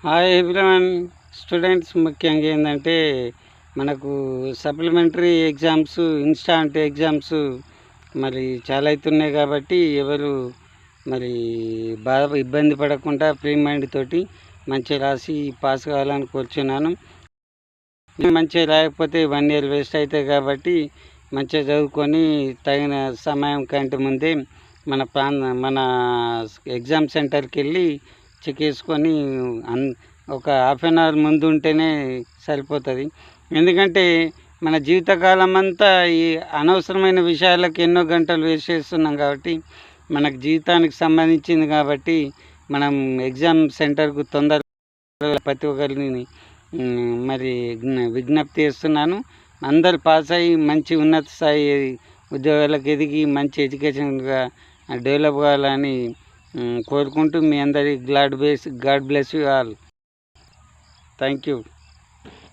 Hi everyone. Students ముఖ్యంగా ఏంటంటే మనకు సప్లిమెంటరీ ఎగ్జామ్స్, ఇన్స్టాంట్ ఎగ్జామ్స్ మరి చాలా అవుతున్నాయి కాబట్టి ఎవరు మరి బాధ ఇబ్బంది పడకుండా ఫ్రీ మైండ్ తోటి మంచిగా రాసి పాస్ కావాలని కోరుచున్నాను. మంచిగా రాయకపోతే 1 ఇయర్ వేస్ట్ అవుతాయి కాబట్టి మంచిగా చదువుకొని తగిన సమయం కంటే ముందే మన ఎగ్జామ్ సెంటర్కి వెళ్ళి చెక్ చేసుకొని ఒక హాఫ్ అన్ అవర్ ముందు ఉంటేనే సరిపోతుంది. ఎందుకంటే మన జీవితకాలం అంతా ఈ అనవసరమైన విషయాలకు ఎన్నో గంటలు వేస్ట్ చేస్తున్నాం కాబట్టి మనకు జీవితానికి సంబంధించింది కాబట్టి మనం ఎగ్జామ్ సెంటర్కు తొందరగా ప్రతి ఒక్కరిని మరి విజ్ఞప్తి చేస్తున్నాను. అందరు పాస్ అయ్యి మంచి ఉన్నత స్థాయి ఉద్యోగాలకు ఎదిగి మంచి ఎడ్యుకేషన్గా డెవలప్ కావాలని కోరుకుంటూ మీ అందరి God bless you all. Thank you.